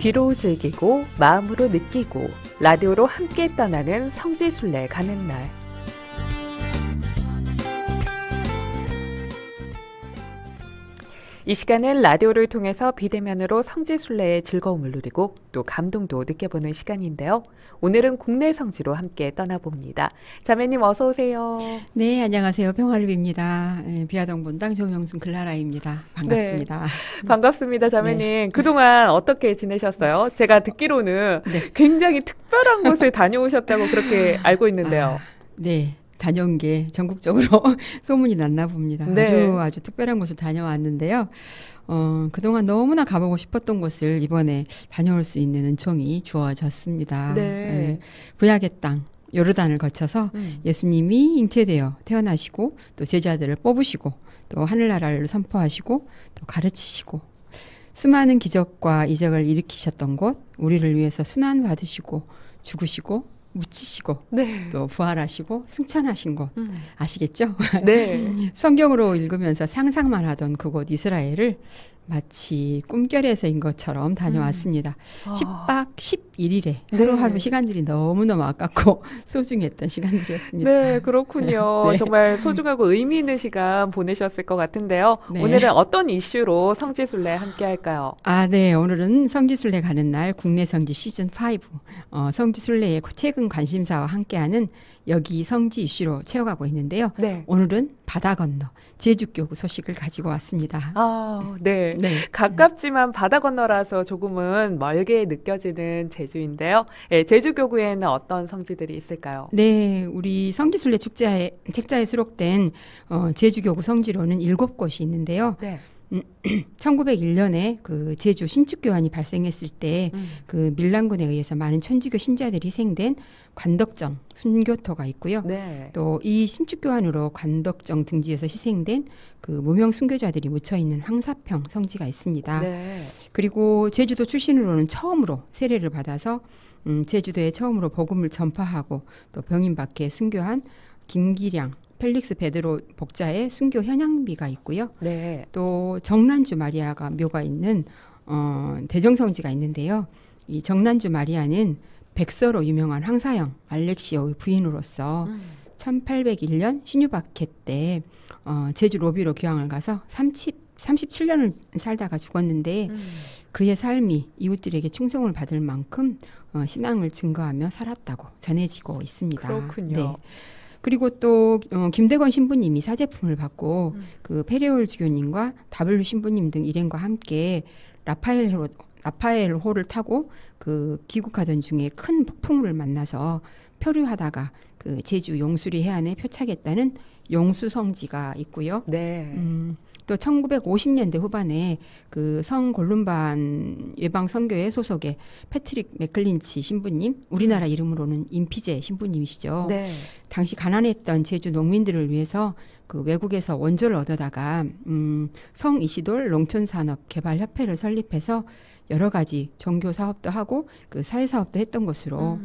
귀로 즐기고 마음으로 느끼고 라디오로 함께 떠나는 성지순례 가는 날. 이 시간은 라디오를 통해서 비대면으로 성지순례의 즐거움을 누리고 또 감동도 느껴보는 시간인데요. 오늘은 국내 성지로 함께 떠나봅니다. 자매님 어서 오세요. 네, 안녕하세요. 평화를 빕니다. 비아동 본당 조명순 글라라입니다. 반갑습니다. 네, 반갑습니다, 자매님. 네. 그동안 어떻게 지내셨어요? 제가 듣기로는 네. 굉장히 특별한 곳을 다녀오셨다고 그렇게 알고 있는데요. 네. 다녀온 게 전국적으로 소문이 났나 봅니다. 네. 아주 특별한 곳을 다녀왔는데요. 그동안 너무나 가보고 싶었던 곳을 이번에 다녀올 수 있는 은총이 주어졌습니다. 네. 구약의 땅 요르단을 거쳐서 예수님이 잉태되어 태어나시고 또 제자들을 뽑으시고 또 하늘나라를 선포하시고 또 가르치시고 수많은 기적과 이적을 일으키셨던 곳, 우리를 위해서 순환 받으시고 죽으시고 묻히시고 네. 또 부활하시고 승천하신 곳 아시겠죠? 네. 성경으로 읽으면서 상상만 하던 그곳 이스라엘을 마치 꿈결에서인 것처럼 다녀왔습니다. 10박 11일에 하루하루 네. 시간들이 너무너무 아깝고 소중했던 시간들이었습니다. 네, 그렇군요. 네. 정말 소중하고 의미 있는 시간 보내셨을 것 같은데요. 네. 오늘은 어떤 이슈로 성지순례 함께 할까요? 네. 오늘은 성지순례 가는 날 국내 성지 시즌 5 성지순례의 최근 관심사와 함께하는 여기 성지 이슈로 채워가고 있는데요. 네. 오늘은 바다 건너 제주교구 소식을 가지고 왔습니다. 네. 네. 가깝지만 바다 건너라서 조금은 멀게 느껴지는 제주인데요. 네, 제주교구에는 어떤 성지들이 있을까요? 네, 우리 성지순례 책자에 수록된 제주교구 성지로는 7곳이 있는데요. 네. 1901년에 그 제주 신축교환이 발생했을 때 그 밀란군에 의해서 많은 천주교 신자들이 희생된 관덕정 순교토가 있고요. 네. 또 이 신축교환으로 관덕정 등지에서 희생된 그 무명 순교자들이 묻혀 있는 황사평 성지가 있습니다. 네. 그리고 제주도 출신으로는 처음으로 세례를 받아서 제주도에 처음으로 복음을 전파하고 또 병인박해에 순교한 김기량 펠릭스 베드로 복자의 순교 현향비가 있고요. 네. 또 정난주 마리아가 묘가 있는 대정성지가 있는데요. 이 정난주 마리아는 백서로 유명한 황사영 알렉시오의 부인으로서 1801년 신유박해 때 제주 로비로 귀향을 가서 37년을 살다가 죽었는데 그의 삶이 이웃들에게 충성을 받을 만큼 신앙을 증거하며 살았다고 전해지고 있습니다. 그렇군요. 네. 그리고 또 김대건 신부님이 사제품을 받고 그 페레올 주교님과 W 신부님 등 일행과 함께 라파엘호를 타고 그 귀국하던 중에 큰 폭풍우를 만나서 표류하다가 그 제주 용수리 해안에 표착했다는 용수성지가 있고요. 네. 또 1950년대 후반에 그 성 골룸반 예방 선교회 소속의 패트릭 맥클린치 신부님, 우리나라 이름으로는 임피제 신부님이시죠. 네. 당시 가난했던 제주 농민들을 위해서 그 외국에서 원조를 얻어다가 성 이시돌 농촌산업개발협회를 설립해서 여러 가지 종교 사업도 하고 그 사회 사업도 했던 것으로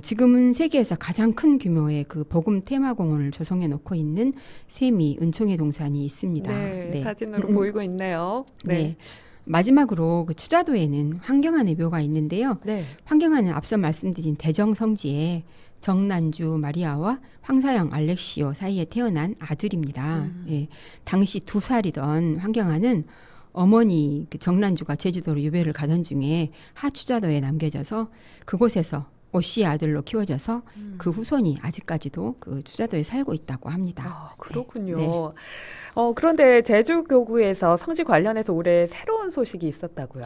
지금은 세계에서 가장 큰 규모의 그 복음 테마공원을 조성해 놓고 있는 세미 은총의 동산이 있습니다. 네, 사진으로 보이고 있네요. 네. 네. 마지막으로 그 추자도에는 황경안의 묘가 있는데요. 네. 황경안은 앞서 말씀드린 대정성지에 정난주 마리아와 황사영 알렉시오 사이에 태어난 아들입니다. 예, 당시 2살이던 황경안은 어머니 그 정난주가 제주도로 유배를 가던 중에 하추자도에 남겨져서 그곳에서 오씨의 아들로 키워져서 그 후손이 아직까지도 그 추자도에 살고 있다고 합니다. 그렇군요. 네. 그런데 제주교구에서 성지 관련해서 올해 새로운 소식이 있었다고요?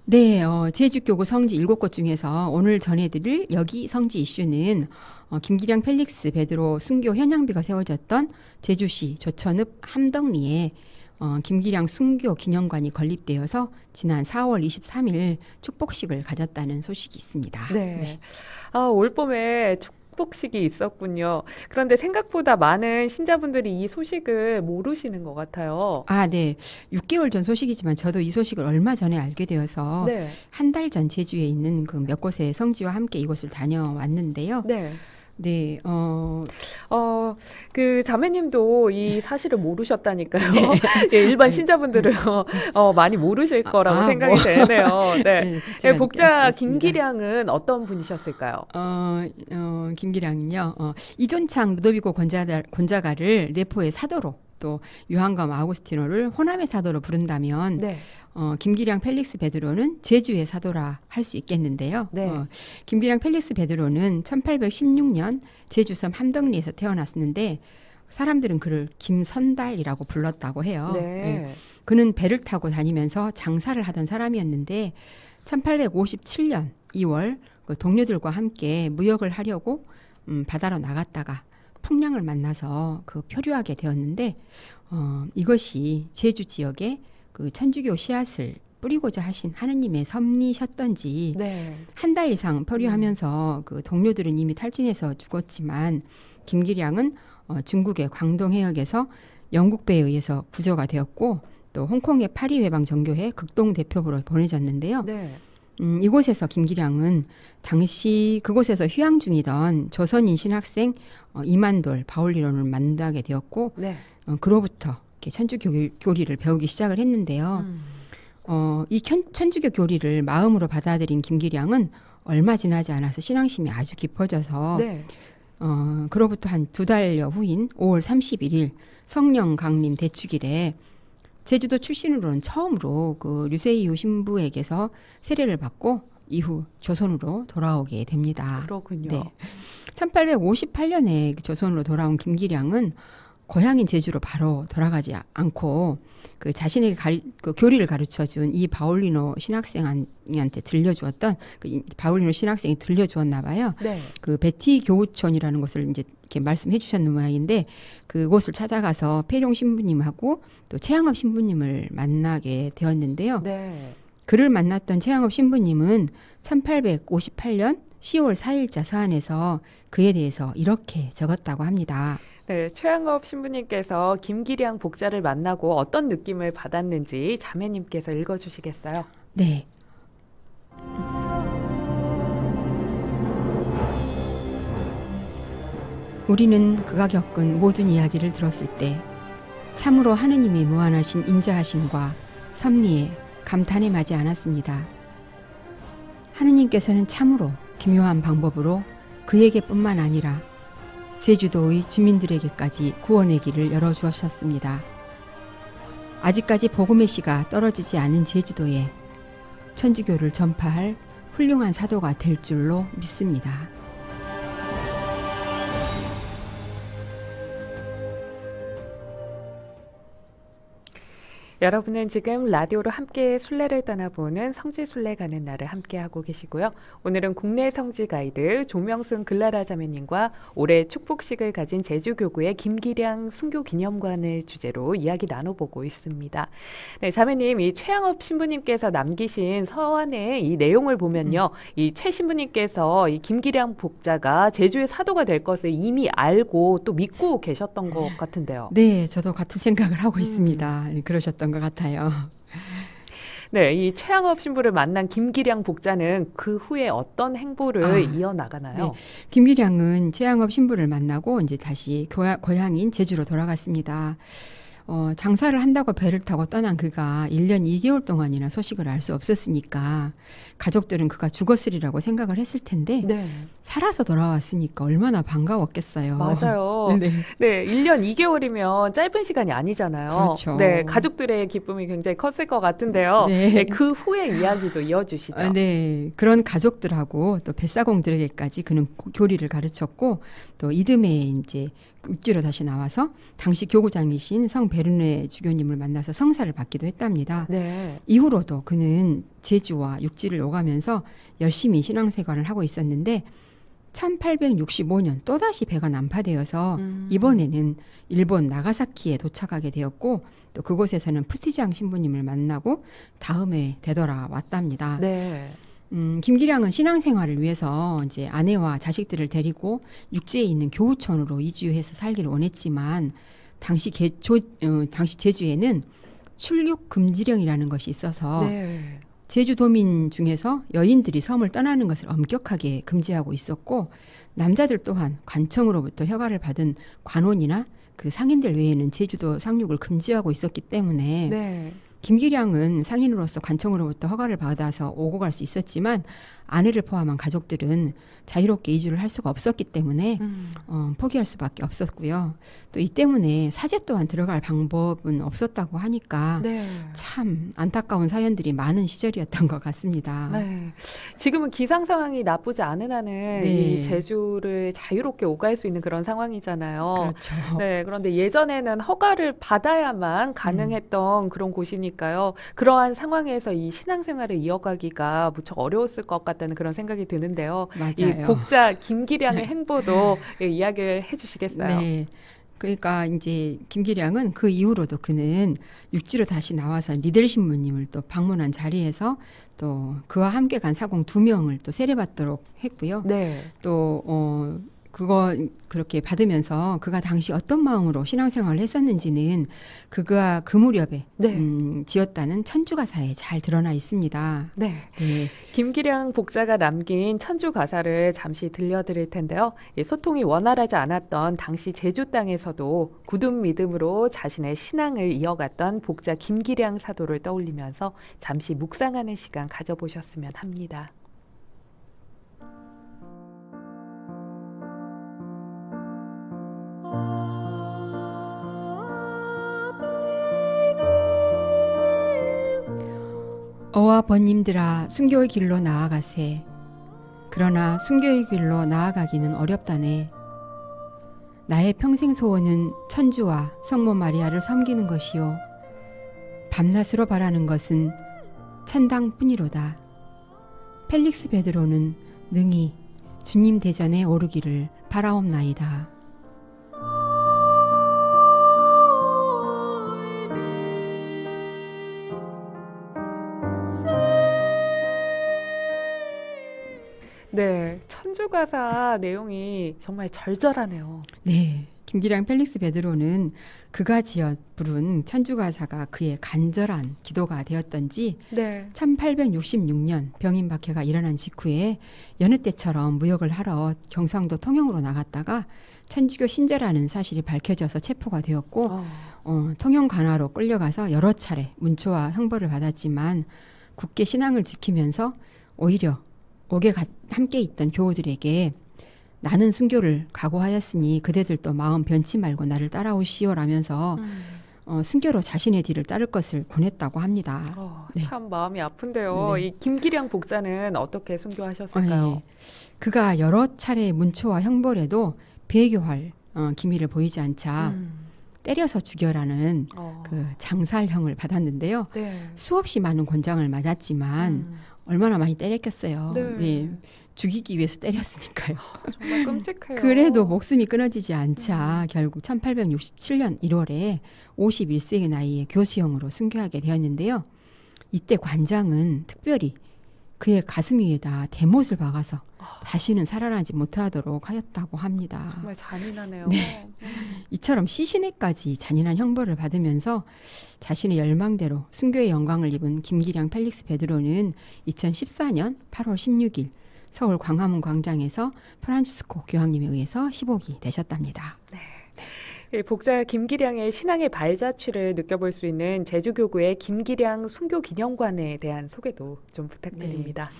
네, 제주교구 성지 7곳 중에서 오늘 전해드릴 여기 성지 이슈는 김기량 펠릭스 베드로 순교 현향비가 세워졌던 제주시 조천읍 함덕리에 김기량 순교 기념관이 건립되어서 지난 4월 23일 축복식을 가졌다는 소식이 있습니다. 네. 올 봄에 축복식이 있었군요. 그런데 생각보다 많은 신자분들이 이 소식을 모르시는 것 같아요. 네. 6개월 전 소식이지만 저도 이 소식을 얼마 전에 알게 되어서 네. 한 달 전 제주에 있는 그 몇 곳의 성지와 함께 이곳을 다녀왔는데요. 네. 네, 그 자매님도 이 사실을 모르셨다니까요. 예, 일반 신자분들은 많이 모르실 거라고 생각이 되네요. 네. 네, 예, 제가 복자 느낄 수 있습니다. 김기량은 어떤 분이셨을까요? 김기량은요, 이존창 루도비코 곤자가를 내포의 사도로 또 요한감 아우구스티노를 호남의 사도로 부른다면 네. 김기량 펠릭스 베드로는 제주의 사도라 할 수 있겠는데요. 네. 김기량 펠릭스 베드로는 1816년 제주섬 함덕리에서 태어났는데 사람들은 그를 김선달이라고 불렀다고 해요. 네. 예. 그는 배를 타고 다니면서 장사를 하던 사람이었는데 1857년 2월 그 동료들과 함께 무역을 하려고 바다로 나갔다가 풍랑을 만나서 그 표류하게 되었는데 이것이 제주 지역에 그 천주교 씨앗을 뿌리고자 하신 하느님의 섭리셨던지 네. 한 달 이상 표류하면서 그 동료들은 이미 탈진해서 죽었지만 김기량은 중국의 광동 해역에서 영국배에 의해서 구조가 되었고 또 홍콩의 파리회방 정교회 극동 대표부로 보내졌는데요. 네. 이곳에서 김기량은 당시 그곳에서 휴양 중이던 조선인 신학생 이만돌 바울리론을 만나게 되었고 네. 그로부터 이렇게 천주교 교리를 배우기 시작을 했는데요. 이 천주교 교리를 마음으로 받아들인 김기량은 얼마 지나지 않아서 신앙심이 아주 깊어져서 네. 그로부터 한 2달여 후인 5월 31일 성령 강림 대축일에 제주도 출신으로는 처음으로 그 류세이유 신부에게서 세례를 받고 이후 조선으로 돌아오게 됩니다. 그렇군요. 네. 1858년에 조선으로 돌아온 김기량은 고향인 제주로 바로 돌아가지 않고 그 자신에게 그 교리를 가르쳐준 이 바울리노 신학생한테 들려주었던 그 바울리노 신학생이 들려주었나 봐요. 네. 그 베티 교우촌이라는 곳을 이제 이렇게 말씀해 주셨는 모양인데 그곳을 찾아가서 폐종 신부님하고 또 최양업 신부님을 만나게 되었는데요. 네. 그를 만났던 최양업 신부님은 1858년 10월 4일자 서한에서 그에 대해서 이렇게 적었다고 합니다. 네, 최양업 신부님께서 김기량 복자를 만나고 어떤 느낌을 받았는지 자매님께서 읽어주시겠어요? 네. 우리는 그가 겪은 모든 이야기를 들었을 때 참으로 하느님의 무한하신 인자하심과 섭리에 감탄에 마지 않았습니다. 하느님께서는 참으로 기묘한 방법으로 그에게뿐만 아니라 제주도의 주민들에게까지 구원의 길을 열어주셨습니다. 아직까지 복음의 씨가 떨어지지 않은 제주도에 천주교를 전파할 훌륭한 사도가 될 줄로 믿습니다. 여러분은 지금 라디오로 함께 순례를 떠나보는 성지순례 가는 날을 함께하고 계시고요. 오늘은 국내 성지 가이드 조명순 글라라 자매님과 올해 축복식을 가진 제주교구의 김기량 순교기념관을 주제로 이야기 나눠보고 있습니다. 네, 자매님, 이 최양업 신부님께서 남기신 서한의 이 내용을 보면요. 이 최 신부님께서 이 김기량 복자가 제주의 사도가 될 것을 이미 알고 또 믿고 계셨던 것 같은데요. 네, 저도 같은 생각을 하고 있습니다. 그러셨던 것 같아요. 네, 이 최양업 신부를 만난 김기량 복자는 그 후에 어떤 행보를 이어나가나요? 네. 김기량은 최양업 신부를 만나고 이제 다시 고향인 제주로 돌아갔습니다. 장사를 한다고 배를 타고 떠난 그가 1년 2개월 동안이나 소식을 알 수 없었으니까 가족들은 그가 죽었으리라고 생각을 했을 텐데 네. 살아서 돌아왔으니까 얼마나 반가웠겠어요. 맞아요. 네. 네, 1년 2개월이면 짧은 시간이 아니잖아요. 그렇죠. 네, 가족들의 기쁨이 굉장히 컸을 것 같은데요. 네. 네, 그 후의 이야기도 이어주시죠. 네, 그런 가족들하고 또 뱃사공들에게까지 그는 교리를 가르쳤고 또 이듬해 이제 육지로 다시 나와서 당시 교구장이신 성 베르네 주교님을 만나서 성사를 받기도 했답니다. 네. 이후로도 그는 제주와 육지를 오가면서 열심히 신앙생활을 하고 있었는데 1865년 또다시 배가 난파되어서 이번에는 일본 나가사키에 도착하게 되었고 또 그곳에서는 푸티장 신부님을 만나고 다음에 되돌아왔답니다. 네. 김기량은 신앙생활을 위해서 이제 아내와 자식들을 데리고 육지에 있는 교우촌으로 이주해서 살기를 원했지만 당시 제주에는 출육 금지령이라는 것이 있어서 네. 제주도민 중에서 여인들이 섬을 떠나는 것을 엄격하게 금지하고 있었고 남자들 또한 관청으로부터 허가를 받은 관원이나 그 상인들 외에는 제주도 상륙을 금지하고 있었기 때문에 네. 김기량은 상인으로서 관청으로부터 허가를 받아서 오고 갈 수 있었지만 아내를 포함한 가족들은 자유롭게 이주를 할 수가 없었기 때문에 포기할 수밖에 없었고요. 또 이 때문에 사제 또한 들어갈 방법은 없었다고 하니까 네. 참 안타까운 사연들이 많은 시절이었던 것 같습니다. 네. 지금은 기상 상황이 나쁘지 않은 한은 네. 이 제주를 자유롭게 오갈 수 있는 그런 상황이잖아요. 그렇죠. 네, 그런데 예전에는 허가를 받아야만 가능했던 그런 곳이니까요. 그러한 상황에서 이 신앙생활을 이어가기가 무척 어려웠을 것 같다는 그런 생각이 드는데요. 이 맞아요. 복자 김기량의 행보도 이야기를 해주시겠어요? 네. 그러니까 이제 김기량은 그 이후로도 그는 육지로 다시 나와서 리델 신부님을 또 방문한 자리에서 또 그와 함께 간 사공 2명을 또 세례받도록 했고요. 네. 또 그거 그렇게 받으면서 그가 당시 어떤 마음으로 신앙생활을 했었는지는 그가 그 무렵에 네. 지었다는 천주가사에 잘 드러나 있습니다. 네. 네. 김기량 복자가 남긴 천주 가사를 잠시 들려드릴 텐데요. 소통이 원활하지 않았던 당시 제주 땅에서도 굳은 믿음으로 자신의 신앙을 이어갔던 복자 김기량 사도를 떠올리면서 잠시 묵상하는 시간 가져보셨으면 합니다. 어와 번님들아 순교의 길로 나아가세. 그러나 순교의 길로 나아가기는 어렵다네. 나의 평생 소원은 천주와 성모 마리아를 섬기는 것이요. 밤낮으로 바라는 것은 찬당뿐이로다. 펠릭스 베드로는 능히 주님 대전에 오르기를 바라옵나이다. 네, 천주가사 내용이 정말 절절하네요. 네, 김기량 펠릭스 베드로는 그가 지어 부른 천주가사가 그의 간절한 기도가 되었던지 네. 1866년 병인박해가 일어난 직후에 여느 때처럼 무역을 하러 경상도 통영으로 나갔다가 천주교 신자라는 사실이 밝혀져서 체포가 되었고 통영 관하로 끌려가서 여러 차례 문초와 형벌을 받았지만 굳게 신앙을 지키면서 오히려 옥에 함께 있던 교우들에게 나는 순교를 각오하였으니 그대들도 마음 변치 말고 나를 따라오시오라면서 순교로 자신의 뒤를 따를 것을 권했다고 합니다. 네. 참 마음이 아픈데요. 네. 이 김기량 복자는 어떻게 순교하셨을까요? 네. 그가 여러 차례 문초와 형벌에도 배교할 기미를 보이지 않자 때려서 죽여라는 그 장살형을 받았는데요. 네. 수없이 많은 권장을 맞았지만 얼마나 많이 때렸겠어요. 네. 네. 죽이기 위해서 때렸으니까요. 정말 끔찍해요. 그래도 목숨이 끊어지지 않자 결국 1867년 1월에 51세의 나이에 교수형으로 순교하게 되었는데요. 이때 관장은 특별히 그의 가슴 위에다 대못을 박아서 다시는 살아나지 못하도록 하였다고 합니다. 정말 잔인하네요. 네. 이처럼 시신에까지 잔인한 형벌을 받으면서 자신의 열망대로 순교의 영광을 입은 김기량 펠릭스 베드로는 2014년 8월 16일 서울 광화문 광장에서 프란치스코 교황님에 의해서 15기 되셨답니다. 네. 복자 김기량의 신앙의 발자취를 느껴볼 수 있는 제주교구의 김기량 순교기념관에 대한 소개도 좀 부탁드립니다.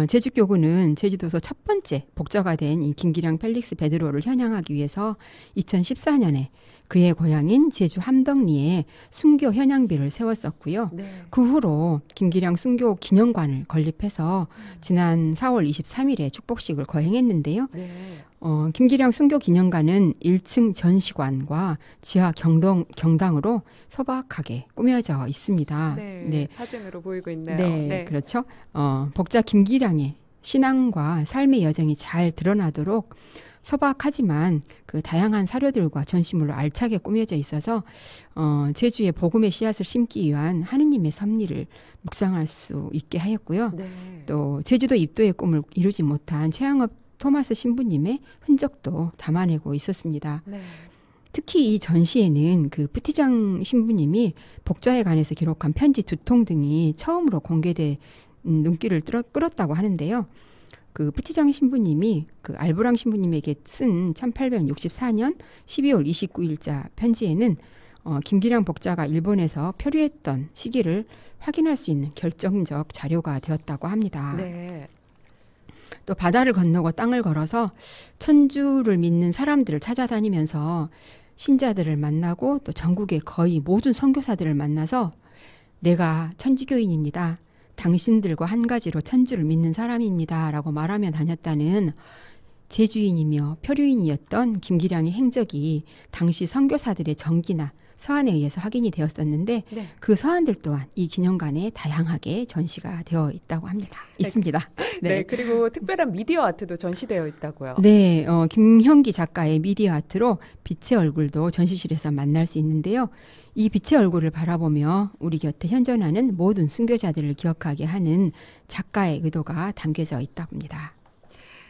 제주교구는 제주도서 첫 번째 복자가 된 이 김기량 펠릭스 베드로를 현양하기 위해서 2014년에 그의 고향인 제주 함덕리에 순교 현양비를 세웠었고요. 네. 그 후로 김기량 순교 기념관을 건립해서 지난 4월 23일에 축복식을 거행했는데요. 네. 김기량 순교 기념관은 1층 전시관과 지하 경당으로 소박하게 꾸며져 있습니다. 네. 사진으로 보이고 있네요. 네. 그렇죠. 복자 김기량의 신앙과 삶의 여정이 잘 드러나도록 소박하지만 그 다양한 사료들과 전시물로 알차게 꾸며져 있어서 제주의 복음의 씨앗을 심기 위한 하느님의 섭리를 묵상할 수 있게 하였고요. 네. 또 제주도 입도의 꿈을 이루지 못한 최양업 토마스 신부님의 흔적도 담아내고 있었습니다. 네. 특히 이 전시에는 그 푸티장 신부님이 복자에 관해서 기록한 편지 2통 등이 처음으로 공개돼 눈길을 끌었다고 하는데요. 그 푸티장 신부님이 그 알브랑 신부님에게 쓴 1864년 12월 29일자 편지에는 김기량 복자가 일본에서 표류했던 시기를 확인할 수 있는 결정적 자료가 되었다고 합니다. 네. 또 바다를 건너고 땅을 걸어서 천주를 믿는 사람들을 찾아다니면서 신자들을 만나고 또 전국의 거의 모든 선교사들을 만나서 내가 천주교인입니다. 당신들과 한 가지로 천주를 믿는 사람입니다. 라고 말하며 다녔다는 제주인이며 표류인이었던 김기량의 행적이 당시 선교사들의 전기나 서한에 의해서 확인이 되었었는데 네. 그 서한들 또한 이 기념관에 다양하게 전시가 되어 있다고 합니다. 있습니다. 네. 그리고 특별한 미디어 아트도 전시되어 있다고요. 네, 김형기 작가의 미디어 아트로 빛의 얼굴도 전시실에서 만날 수 있는데요. 이 빛의 얼굴을 바라보며 우리 곁에 현존하는 모든 순교자들을 기억하게 하는 작가의 의도가 담겨져 있다고 합니다.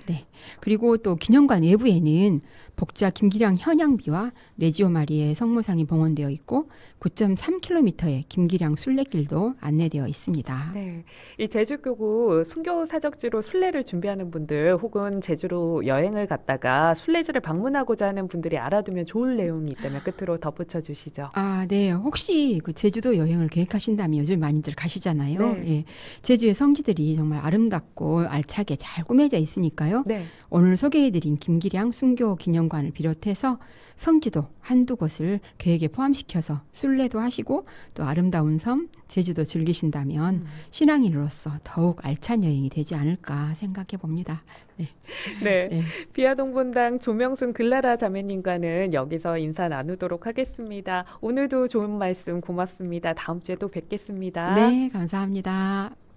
네. 그리고 또 기념관 외부에는 복자 김기량 현양비와 레지오 마리의 성모상이 봉헌되어 있고 9.3km의 김기량 순례길도 안내되어 있습니다. 네, 이 제주교구 순교 사적지로 순례를 준비하는 분들 혹은 제주로 여행을 갔다가 순례지를 방문하고자 하는 분들이 알아두면 좋을 내용이 있다면 끝으로 덧붙여 주시죠. 아, 네. 혹시 그 제주도 여행을 계획하신다면 요즘 많이들 가시잖아요. 네. 예. 제주의 성지들이 정말 아름답고 알차게 잘 꾸며져 있으니까요. 네. 오늘 소개해드린 김기량 순교 기념관을 비롯해서 성지도 한두 곳을 계획에 포함시켜서 순례도 하시고 또 아름다운 섬 제주도 즐기신다면 신앙인으로서 더욱 알찬 여행이 되지 않을까 생각해 봅니다. 네. 네. 네. 비아동본당 조명순 글라라 자매님과는 여기서 인사 나누도록 하겠습니다. 오늘도 좋은 말씀 고맙습니다. 다음 주에 또 뵙겠습니다. 네, 감사합니다.